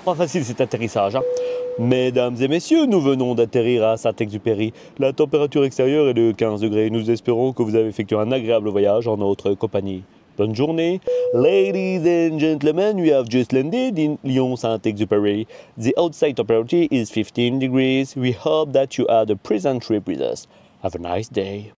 pas facile cet atterrissage. Hein. Mesdames et messieurs, nous venons d'atterrir à Saint-Exupéry. La température extérieure est de 15 degrés. Nous espérons que vous avez effectué un agréable voyage en notre compagnie. Bonne journée. Ladies and gentlemen, we have just landed in Lyon Saint-Exupéry. The outside temperature is 15 degrees. We hope that you had a pleasant trip with us. Have a nice day.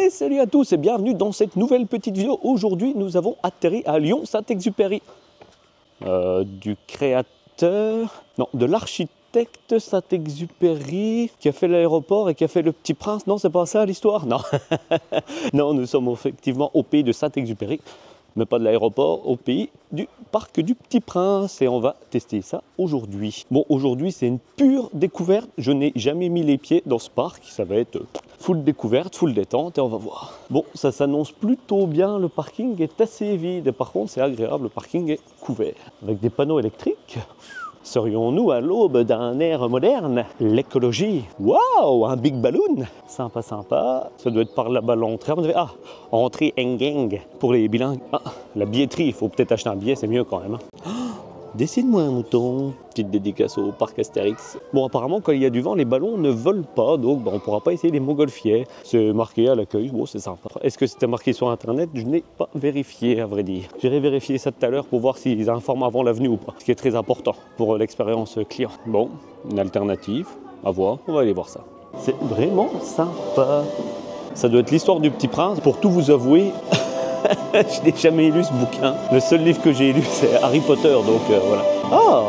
Salut à tous et bienvenue dans cette nouvelle petite vidéo. Aujourd'hui, nous avons atterri à Lyon Saint-Exupéry. De l'architecte Saint-Exupéry qui a fait l'aéroport et qui a fait le Petit Prince. Non, c'est pas ça l'histoire. Non. Non, nous sommes effectivement au pays de Saint-Exupéry, mais pas de l'aéroport, au pays du parc du Petit Prince. Et on va tester ça aujourd'hui. Bon, aujourd'hui, c'est une pure découverte. Je n'ai jamais mis les pieds dans ce parc. Ça va être full découverte, full détente et on va voir. Bon, ça s'annonce plutôt bien. Le parking est assez vide. Et par contre, c'est agréable. Le parking est couvert avec des panneaux électriques. Serions-nous à l'aube d'un ère moderne? L'écologie. Waouh, un big balloon. Sympa, sympa. Ça doit être par là-bas l'entrée. Ah, entrée Engang pour les bilingues. Ah, la billetterie. Il faut peut-être acheter un billet, c'est mieux quand même. Ah, dessine-moi un mouton. Petite dédicace au parc Astérix. Bon, apparemment, quand il y a du vent, les ballons ne volent pas. Donc, on ne pourra pas essayer les montgolfières. C'est marqué à l'accueil. Bon, c'est sympa. Est-ce que c'était marqué sur Internet? Je n'ai pas vérifié, à vrai dire. J'irai vérifier ça tout à l'heure pour voir s'ils informent avant l'avenue ou pas. Ce qui est très important pour l'expérience client. Bon, une alternative. À voir. On va aller voir ça. C'est vraiment sympa. Ça doit être l'histoire du Petit Prince. Pour tout vous avouer, je n'ai jamais lu ce bouquin. Le seul livre que j'ai lu, c'est Harry Potter. Donc, voilà. Ah!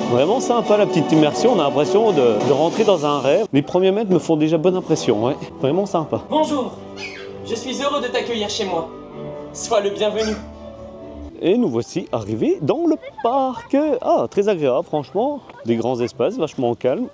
Vraiment sympa la petite immersion, on a l'impression de rentrer dans un rêve. Les premiers mètres me font déjà bonne impression, ouais. Vraiment sympa. Bonjour, je suis heureux de t'accueillir chez moi. Sois le bienvenu. Et nous voici arrivés dans le parc. Ah, très agréable franchement. Des grands espaces, vachement calmes.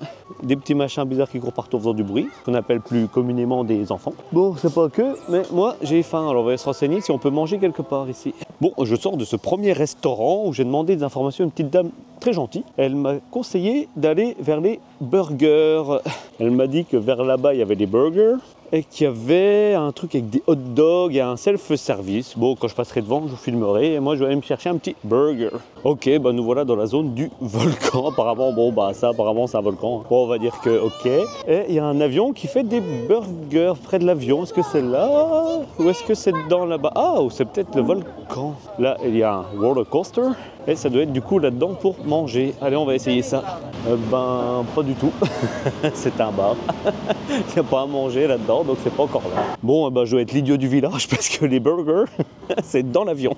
Des petits machins bizarres qui courent partout en faisant du bruit, qu'on appelle plus communément des enfants. Bon, c'est pas que, mais moi j'ai faim, alors on va aller se renseigner si on peut manger quelque part ici. Bon, je sors de ce premier restaurant où j'ai demandé des informations à une petite dame très gentille. Elle m'a conseillé d'aller vers les burgers. Elle m'a dit que vers là-bas il y avait des burgers et qu'il y avait un truc avec des hot dogs et un self-service. Bon, quand je passerai devant, je vous filmerai et moi je vais aller me chercher un petit burger. Ok, bah nous voilà dans la zone du volcan. Apparemment, bon bah ça apparemment c'est un volcan. Bon, on va dire que ok. Et il y a un avion qui fait des burgers près de l'avion. Est-ce que c'est là ou est-ce que c'est dans là-bas? Ah, ou c'est peut-être le volcan. Là, il y a un roller coaster. Et ça doit être du coup là-dedans pour manger. Allez, on va essayer ça. Ben, pas du tout. C'est un bar. Il n'y a pas à manger là-dedans, donc c'est pas encore là. Bon, ben, je vais être l'idiot du village parce que les burgers, c'est dans l'avion.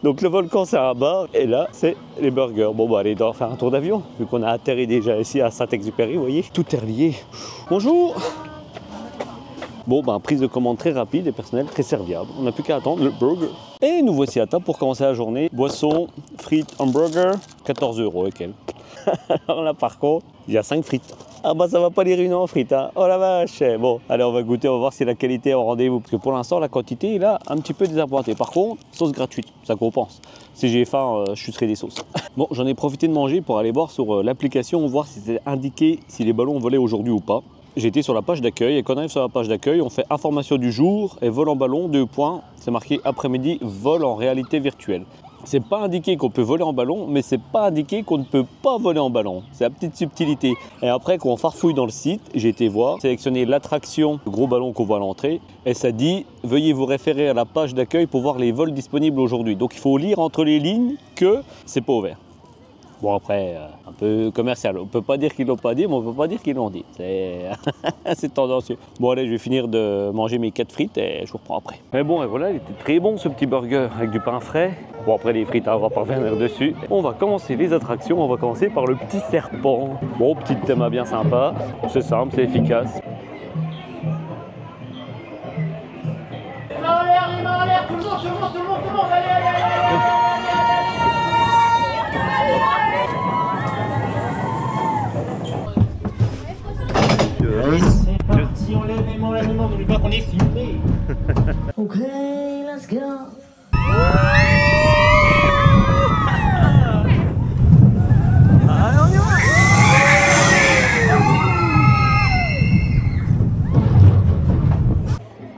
Donc le volcan, c'est un bar. Et là, c'est les burgers. Bon, bah, allez, on va faire un tour d'avion. Vu qu'on a atterri déjà ici à Saint-Exupéry, vous voyez. Tout est relié. Bonjour. Bon, ben, prise de commande très rapide et personnel très serviable. On n'a plus qu'à attendre le burger. Et nous voici à table pour commencer la journée. Boisson, frites, hamburger, 14 € et quel. Alors là, par contre, il y a 5 frites. Ah bah ça va pas les ruiner en frites, hein. Oh la vache. Bon, allez, on va goûter, on va voir si la qualité est au rendez-vous. Parce que pour l'instant, la quantité est là un petit peu désappointée. Par contre, sauce gratuite, ça compense. Si j'ai faim, je chuterai des sauces. Bon, j'en ai profité de manger pour aller voir sur l'application, voir si c'était indiqué si les ballons volaient aujourd'hui ou pas. J'ai été sur la page d'accueil et quand on arrive sur la page d'accueil, on fait information du jour et vol en ballon, 2 points. C'est marqué après-midi, vol en réalité virtuelle. C'est pas indiqué qu'on peut voler en ballon, mais c'est pas indiqué qu'on ne peut pas voler en ballon. C'est la petite subtilité. Et après, quand on farfouille dans le site, j'ai été voir, sélectionner l'attraction, le gros ballon qu'on voit à l'entrée, et ça dit « Veuillez vous référer à la page d'accueil pour voir les vols disponibles aujourd'hui ». Donc il faut lire entre les lignes que c'est pas ouvert. Bon après, un peu commercial. On peut pas dire qu'ils l'ont pas dit, mais on peut pas dire qu'ils l'ont dit. C'est tendancieux. Bon allez, je vais finir de manger mes 4 frites et je vous reprends après. Mais bon, et voilà, il était très bon ce petit burger avec du pain frais. Bon après les frites, on va pas revenir dessus. On va commencer les attractions, on va commencer par le petit serpent. Bon, petit thème bien sympa. C'est simple, c'est efficace. Les mains en l'air, tout le monde, allez, allez, allez, allez. est filmé. Ok, let's go.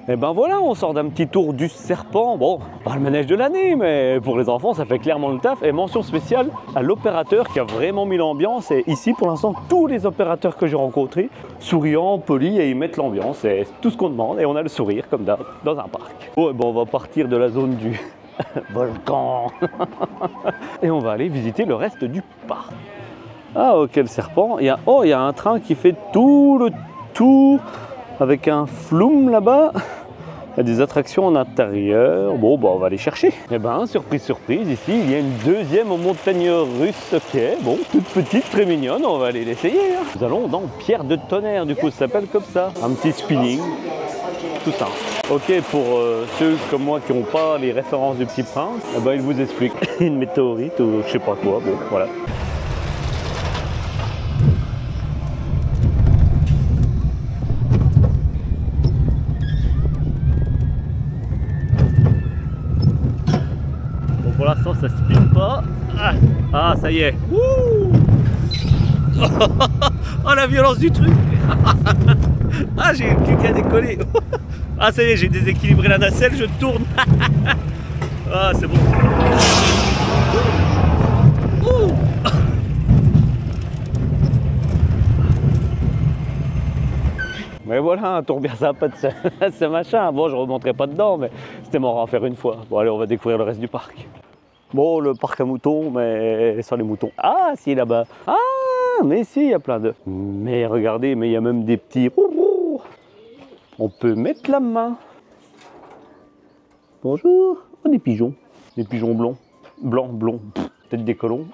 Et ben voilà, on sort d'un petit tour du serpent. Bon, pas le manège de l'année, mais pour les enfants, ça fait clairement le taf. Et mention spéciale à l'opérateur qui a vraiment mis l'ambiance. Et ici, pour l'instant, tous les opérateurs que j'ai rencontrés, souriants, polis, et ils mettent l'ambiance. C'est tout ce qu'on demande. Et on a le sourire, comme d'hab, dans un parc. Bon, et ben on va partir de la zone du volcan. Et on va aller visiter le reste du parc. Ah, ok, le serpent. Il y a un train qui fait tout le tour avec un flume là-bas. Il y a des attractions en intérieur. Bon, bah on va aller chercher. Et ben, surprise, surprise, ici, il y a une deuxième montagne russe qui est, bon, toute petite, très mignonne. On va aller l'essayer. Hein. Nous allons dans Pierre de Tonnerre, du coup, ça s'appelle comme ça. Un petit spinning, tout ça. Ok, pour ceux comme moi qui n'ont pas les références du Petit Prince, eh ben, il vous explique une météorite ou je sais pas quoi. Bon, voilà. Pour l'instant, ça spin pas. Ah, ça y est. Oh, la violence du truc. Ah, j'ai le cul qui a décollé. Ah, ça y est, j'ai déséquilibré la nacelle, je tourne. Ah, c'est bon. Mais voilà, un tour bien sympa de ce machin. Bon, je ne remonterai pas dedans, mais c'était marrant à faire une fois. Bon, allez, on va découvrir le reste du parc. Bon, le parc à moutons, mais sans les moutons. Ah, si, là-bas. Ah, mais si, il y a plein de... Mais regardez, mais il y a même des petits... On peut mettre la main. Bonjour. Oh, des pigeons. Des pigeons blonds. Blancs, blonds. Peut-être des colons.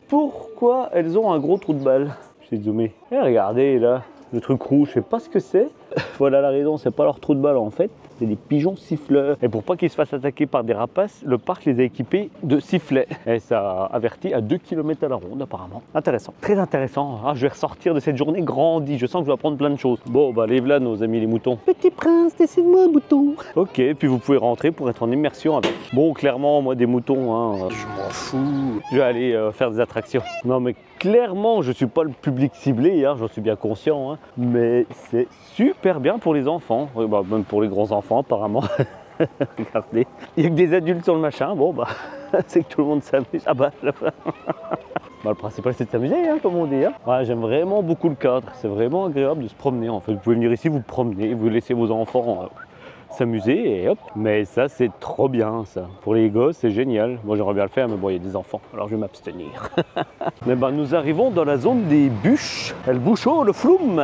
Pourquoi elles ont un gros trou de balle? J'ai zoomé. Et regardez, là. Le truc rouge, je sais pas ce que c'est. Voilà la raison, c'est pas leur trou de balle en fait, c'est des pigeons siffleurs. Et pour pas qu'ils se fassent attaquer par des rapaces, le parc les a équipés de sifflets. Et ça avertit à 2 km à la ronde apparemment. Intéressant, très intéressant. Ah, je vais ressortir de cette journée grandi, je sens que je vais apprendre plein de choses. Bon, bah les voilà nos amis les moutons. Petit prince, dessine-moi un mouton. Ok, puis vous pouvez rentrer pour être en immersion avec. Bon, clairement, moi des moutons, hein, je m'en fous. Je vais aller faire des attractions. Non mais clairement, je suis pas le public ciblé, hein, j'en suis bien conscient. Hein, mais c'est super bien pour les enfants, bah, même pour les grands enfants apparemment. Regardez, il n'y a que des adultes sur le machin, bon bah c'est que tout le monde s'amuse. Ah bah, bah le principal c'est de s'amuser, hein, comme on dit. Hein. Ouais, j'aime vraiment beaucoup le cadre, c'est vraiment agréable de se promener en fait. Vous pouvez venir ici, vous promener, vous laissez vos enfants s'amuser et hop. Mais ça c'est trop bien ça. Pour les gosses c'est génial. Moi j'aimerais bien le faire mais bon il y a des enfants alors je vais m'abstenir. Mais ben nous arrivons dans la zone des bûches. Le bouchon, le floum,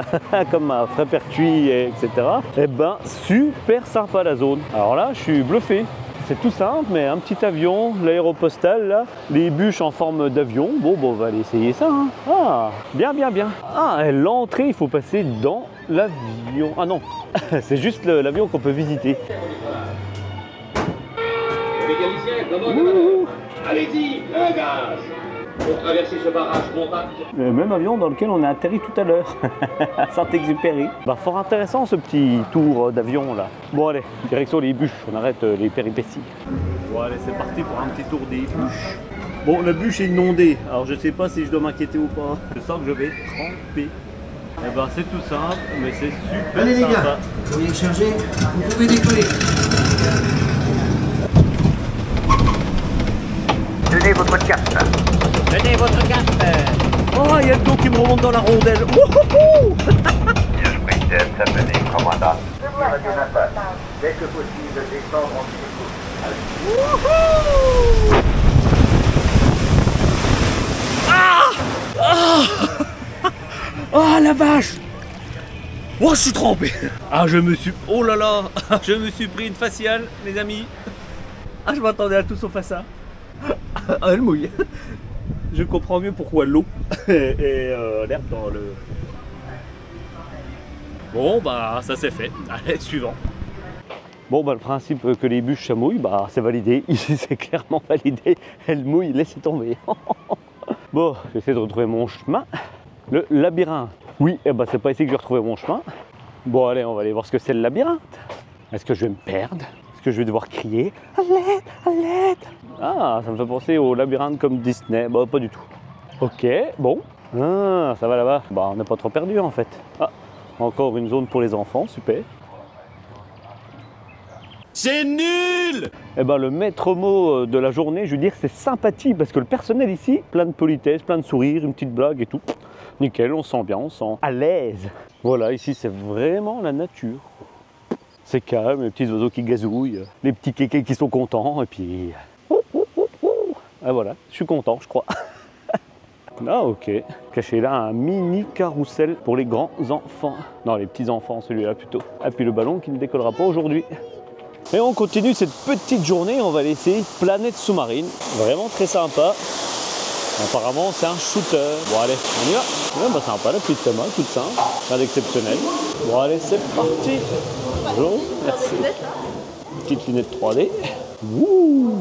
comme à Frépertuis etc. Et ben super sympa la zone. Alors là je suis bluffé. C'est tout simple, mais un petit avion, l'aéropostale, là, les bûches en forme d'avion. Bon, on va aller essayer ça. Hein. Ah, bien, bien, bien. Ah, et l'entrée, il faut passer dans l'avion. Ah non, c'est juste l'avion qu'on peut visiter. Allez-y, un gaz pour traverser ce barrage montable. Le même avion dans lequel on a atterri tout à l'heure, à Saint-Exupéry. Bah, fort intéressant ce petit tour d'avion là. Bon allez, direction les bûches, on arrête les péripéties. Bon allez, c'est parti pour un petit tour des bûches. Bon, la bûche est inondée, alors je sais pas si je dois m'inquiéter ou pas. Je sens que je vais tremper. Eh ben c'est tout simple, mais c'est super allez, sympa. les gars, vous voyez charger, vous pouvez décoller. Tenez votre carte. Tenez votre carte. Oh, il y a le dos qui me remonte dans la rondelle. Oh, Je vous prie d'être amené, commandant. Dès que possible, descendre en dessous. oh la vache. Oh, je suis trempé. Ah, je me suis... Oh là là. Je me suis pris une faciale, les amis. Ah, je m'attendais à tout sauf à ça. Ah, elle mouille. Je comprends mieux pourquoi l'eau et l'herbe dans le... Bon, bah, ça c'est fait. Allez, suivant. Bon, bah, le principe que les bûches ça mouille, bah, c'est validé. Ici, c'est clairement validé. Elle mouille, laissez tomber. Bon, j'essaie de retrouver mon chemin. Le labyrinthe. Oui, eh ben, c'est pas ici que je vais retrouver mon chemin. Bon allez, on va aller voir ce que c'est le labyrinthe. Est-ce que je vais me perdre? Est-ce que je vais devoir crier à l'aide, à l'aide? Ah, ça me fait penser au labyrinthe comme Disney. Bah pas du tout. Ok, bon. Ah, ça va là-bas. Bah on n'est pas trop perdu en fait. Ah, encore une zone pour les enfants, super. C'est nul! Eh ben le maître mot de la journée, je veux dire, c'est sympathie, parce que le personnel ici, plein de politesse, plein de sourires, une petite blague et tout. Nickel, on se sent bien, on se sent à l'aise. Voilà, ici c'est vraiment la nature. C'est calme, les petits oiseaux qui gazouillent, les petits kékés qui sont contents, et puis... Ah voilà, je suis content, je crois. Ah ok, caché là un mini carrousel pour les grands enfants. Non, les petits enfants, celui-là plutôt. Et puis le ballon qui ne décollera pas aujourd'hui. Et on continue cette petite journée, on va laisser Planète Sous-Marine. Vraiment très sympa. Apparemment c'est un shooter. Bon allez, on y va. Ouais, bah sympa, la petite Thomas, toute simple, rien d'exceptionnel. Bon allez, c'est parti. Bonjour, merci. Petite lunette 3D. Ouh,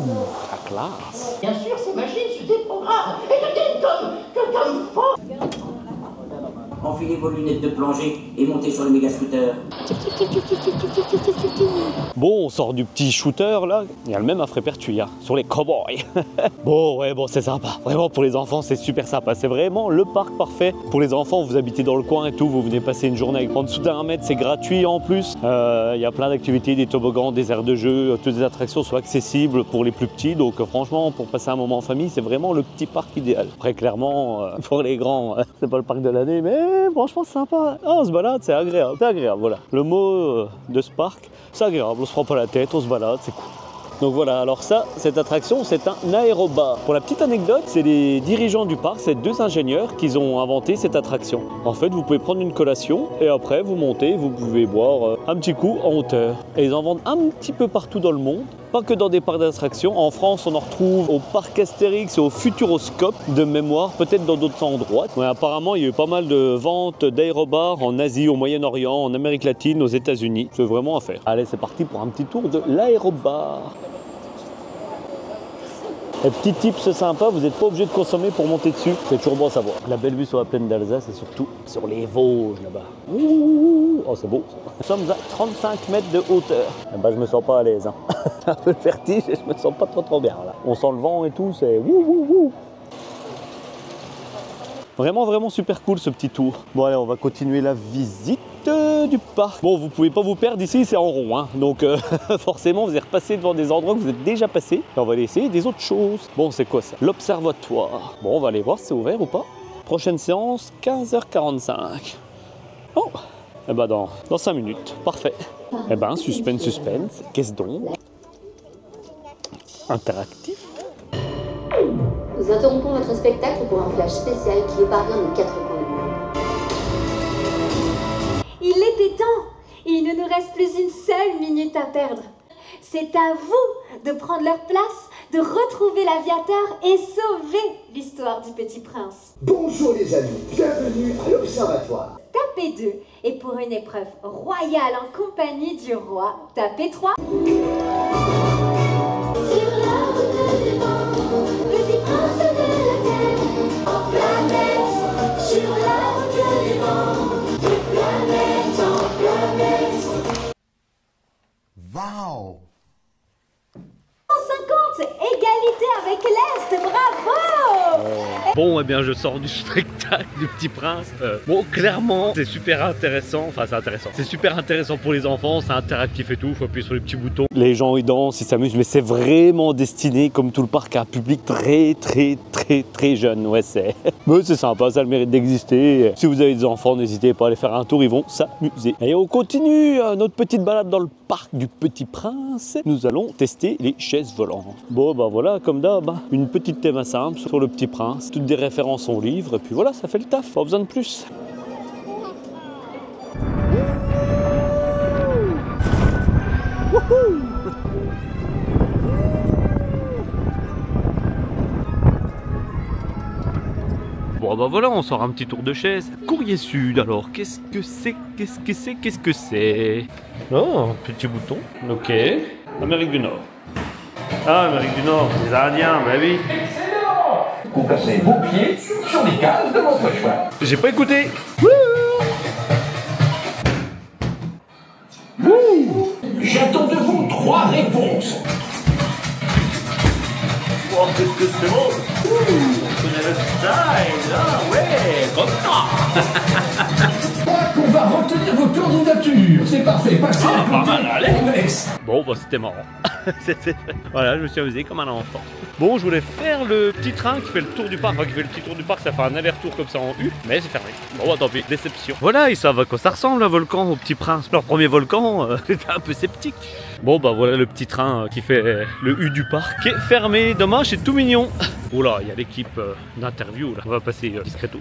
la classe. Bien sûr, ces machines sur des programmes et deviennent comme fort. Enfilez vos lunettes de plongée et montez sur le méga scooter. Bon, on sort du petit shooter là. Il y a le même à Frépertuis, sur les cowboys. Bon, ouais, bon, c'est sympa. Vraiment, pour les enfants, c'est super sympa. C'est vraiment le parc parfait pour les enfants. Vous habitez dans le coin et tout, vous venez passer une journée en dessous d'1 mètre, c'est gratuit en plus. Il y a plein d'activités, des toboggans, des aires de jeu, toutes les attractions sont accessibles pour les plus petits. Donc, franchement, pour passer un moment en famille, c'est vraiment le petit parc idéal. Après, clairement, pour les grands, c'est pas le parc de l'année, mais franchement, c'est sympa. Ah, on se balade, c'est agréable. C'est agréable, voilà. Le mot de ce parc, c'est agréable. On se prend pas la tête, on se balade, c'est cool. Donc voilà, alors ça, cette attraction, c'est un aérobar. Pour la petite anecdote, c'est les dirigeants du parc, c'est 2 ingénieurs qui ont inventé cette attraction. En fait, vous pouvez prendre une collation et après, vous montez, vous pouvez boire un petit coup en hauteur. Et ils en vendent un petit peu partout dans le monde, pas que dans des parcs d'attractions. En France, on en retrouve au parc Astérix et au Futuroscope de mémoire, peut-être dans d'autres endroits. Mais apparemment, il y a eu pas mal de ventes d'aérobars en Asie, au Moyen-Orient, en Amérique latine, aux États-Unis. C'est vraiment à faire. Allez, c'est parti pour un petit tour de l'aérobar. Et petit tips sympa, vous n'êtes pas obligé de consommer pour monter dessus, c'est toujours bon à savoir. La belle vue sur la plaine d'Alsace et surtout sur les Vosges là-bas. Ouh, oh c'est beau ça. Nous sommes à 35 mètres de hauteur. Eh ben, je me sens pas à l'aise. Un peu le vertige et je me sens pas trop bien là. On sent le vent et tout, c'est wouh wouh wouh. Vraiment super cool ce petit tour. Bon allez, on va continuer la visite du parc. Bon, vous pouvez pas vous perdre ici, c'est en rond, hein. Donc forcément vous allez repasser devant des endroits que vous êtes déjà passés. Et on va aller essayer des autres choses. Bon, c'est quoi ça? L'observatoire. Bon, on va aller voir si c'est ouvert ou pas. Prochaine séance, 15h45. Oh, eh ben dans 5 minutes, parfait. Eh ben, suspense. Qu'est-ce donc? Interactif. Nous interrompons votre spectacle pour un flash spécial qui épargne nos 4 coins du monde. Il était temps! Il ne nous reste plus une seule minute à perdre. C'est à vous de prendre leur place, de retrouver l'aviateur et sauver l'histoire du Petit Prince. Bonjour les amis, bienvenue à l'Observatoire. Tapez 2 et pour une épreuve royale en compagnie du roi, tapez 3. Waouh! 150, égalité avec l'Est, bravo! Bon, eh bien, je sors du spectacle du Petit Prince. Bon, clairement, c'est super intéressant. Enfin, c'est intéressant. C'est super intéressant pour les enfants, c'est interactif et tout. Il faut appuyer sur les petits boutons. Les gens, ils dansent, ils s'amusent, mais c'est vraiment destiné, comme tout le parc, à un public très jeune. Ouais, c'est. Mais c'est sympa, ça a le mérite d'exister. Si vous avez des enfants, n'hésitez pas à aller faire un tour, ils vont s'amuser. Et on continue notre petite balade dans le parc du Petit Prince. Nous allons tester les chaises volantes. Bon, bah voilà, comme d'hab, une petite thème simple sur le Petit Prince. Toutes des références au livre, et puis voilà, ça fait le taf, pas besoin de plus. Wouhou! Bon bah voilà, on sort un petit tour de chaise. Courrier Sud, alors qu'est-ce que c'est? Oh, petit bouton, ok. Amérique du Nord. Ah, Amérique du Nord, les Indiens, bah oui. Vous placez vos pieds sur les cases de votre choix. J'ai pas écouté. réponse. Oh, qu'est-ce que c'est beau! On connaît le style, ah ouais, comme ça! On va retenir vos candidatures. C'est parfait, passez à Pas mal, allez! Bon, bah c'était marrant. Voilà, je me suis amusé comme un enfant. Bon, je voulais faire le petit train qui fait le tour du parc. Enfin, qui fait le petit tour du parc, ça fait un aller-retour comme ça en U, mais c'est fermé. Bon, bah, tant pis, déception. Voilà, ils savent à quoi ça ressemble un volcan au Petit Prince. Leur premier volcan, j'étais un peu sceptique. Bon, bah voilà le petit train qui fait le U du parc qui est fermé. Dommage, c'est tout mignon. Oh là, il y a l'équipe d'interview là. On va passer discretos.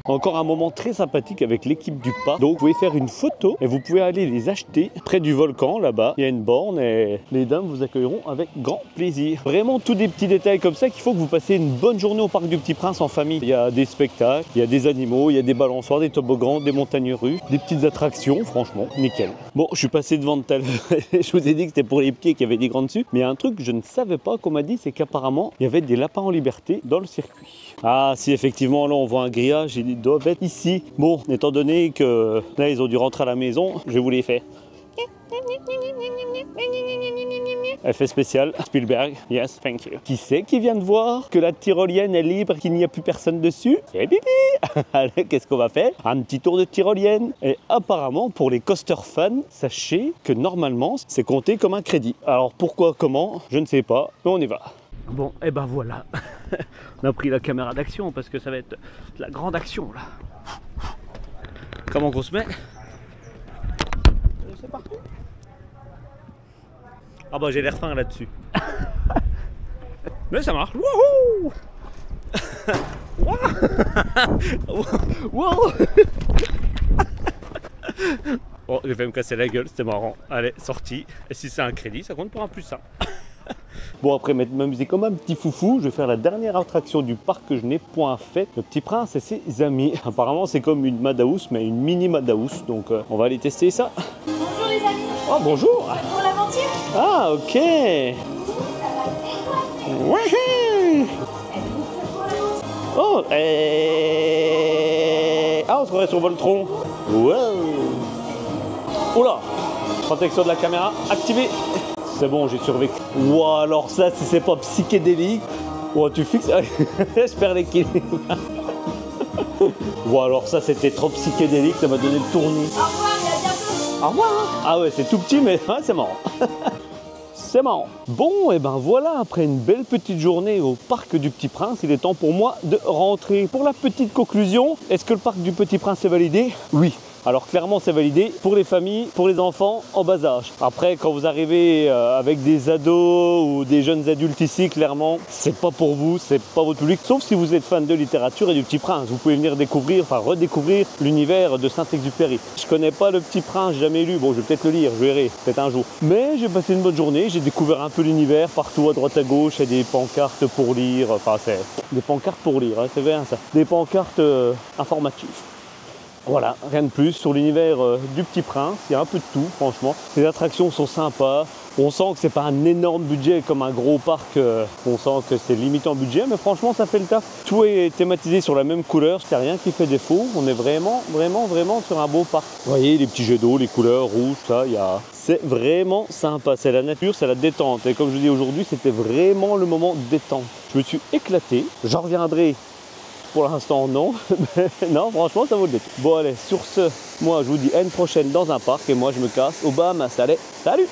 Encore un moment très sympathique avec l'équipe du parc. Donc vous pouvez faire une photo et vous pouvez aller les acheter près du volcan là-bas. Il y a une borne et les dames vous accueilleront avec grand plaisir. Vraiment tous des petits détails comme ça qu'il faut que vous passiez une bonne journée au Parc du Petit Prince en famille. Il y a des spectacles, il y a des animaux, il y a des balançoires, des toboggans, des montagnes russes, des petites attractions, franchement, nickel. Bon, je suis passé devant tout à l'heure. Je vous ai dit que c'était pour les pieds qu'il y avait des grands dessus. Mais il y a un truc que je ne savais pas qu'on m'a dit, c'est qu'apparemment il y avait des lapins en liberté dans le circuit. Ah si, effectivement, là on voit un grillage, ils doivent être ici. Bon, étant donné que là ils ont dû rentrer à la maison, je vous les fais. Effet spécial, Spielberg, yes, thank you. Qui c'est qui vient de voir que la tyrolienne est libre, qu'il n'y a plus personne dessus? C'est Bibi. Allez, qu'est-ce qu'on va faire? Un petit tour de tyrolienne. Et apparemment, pour les coaster fans, sachez que normalement, c'est compté comme un crédit. Alors pourquoi, comment, je ne sais pas, mais on y va. Bon, et ben voilà. On a pris la caméra d'action parce que ça va être de la grande action là. Comment qu'on se met? C'est parti. Ah bah j'ai l'air fin là-dessus. Mais ça marche. Wouhou. Wow. Bon, j'ai fait me casser la gueule, c'était marrant. Allez, sorti. Et si c'est un crédit, ça compte pour un plus 1. Bon, après m'amuser comme un petit foufou, je vais faire la dernière attraction du parc que je n'ai point fait. Le Petit Prince et ses amis. Apparemment, c'est comme une Madhouse, mais une mini Madhouse. Donc, on va aller tester ça. Bonjour les amis. Oh, bonjour. Pour l'aventure. Ah, ok. Ouais. Oh, ah, on se croirait sur Voltron. Wow. Oula. Protection de la caméra activée. C'est bon, j'ai survécu. Wow, alors ça, si c'est pas psychédélique. Wow, tu fixes. Je perds l'équilibre. Wow, alors ça, c'était trop psychédélique, ça m'a donné le tournis. Au revoir, et à bientôt. Au revoir. Ah ouais, c'est tout petit, mais ouais, c'est marrant. C'est marrant. Bon, et ben voilà, après une belle petite journée au Parc du Petit Prince, il est temps pour moi de rentrer. Pour la petite conclusion, est-ce que le Parc du Petit Prince est validé? Oui. Alors clairement c'est validé pour les familles, pour les enfants en bas âge. Après quand vous arrivez avec des ados ou des jeunes adultes ici, clairement c'est pas pour vous, c'est pas votre public. Sauf si vous êtes fan de littérature et du Petit Prince. Vous pouvez venir découvrir, enfin redécouvrir l'univers de Saint-Exupéry. Je connais pas le Petit Prince, jamais lu. Bon, je vais peut-être le lire, je verrai, peut-être un jour. Mais j'ai passé une bonne journée, j'ai découvert un peu l'univers partout à droite à gauche. Il y a des pancartes pour lire, enfin c'est des pancartes pour lire, hein, c'est bien ça. Des pancartes informatives. Voilà, rien de plus sur l'univers du Petit Prince, il y a un peu de tout franchement. Les attractions sont sympas, on sent que c'est pas un énorme budget comme un gros parc, on sent que c'est limité en budget, mais franchement ça fait le taf. Tout est thématisé sur la même couleur, il n'y a rien qui fait défaut, on est vraiment sur un beau parc. Vous voyez les petits jets d'eau, les couleurs rouges, ça, c'est vraiment sympa, c'est la nature, c'est la détente. Et comme je vous dis aujourd'hui, c'était vraiment le moment de détente. Je me suis éclaté, j'en reviendrai. Pour l'instant, non. Mais non, franchement, ça vaut le détour. Bon, allez, sur ce, moi, je vous dis à une prochaine dans un parc. Et moi, je me casse aux Bahamas. Allez, salut!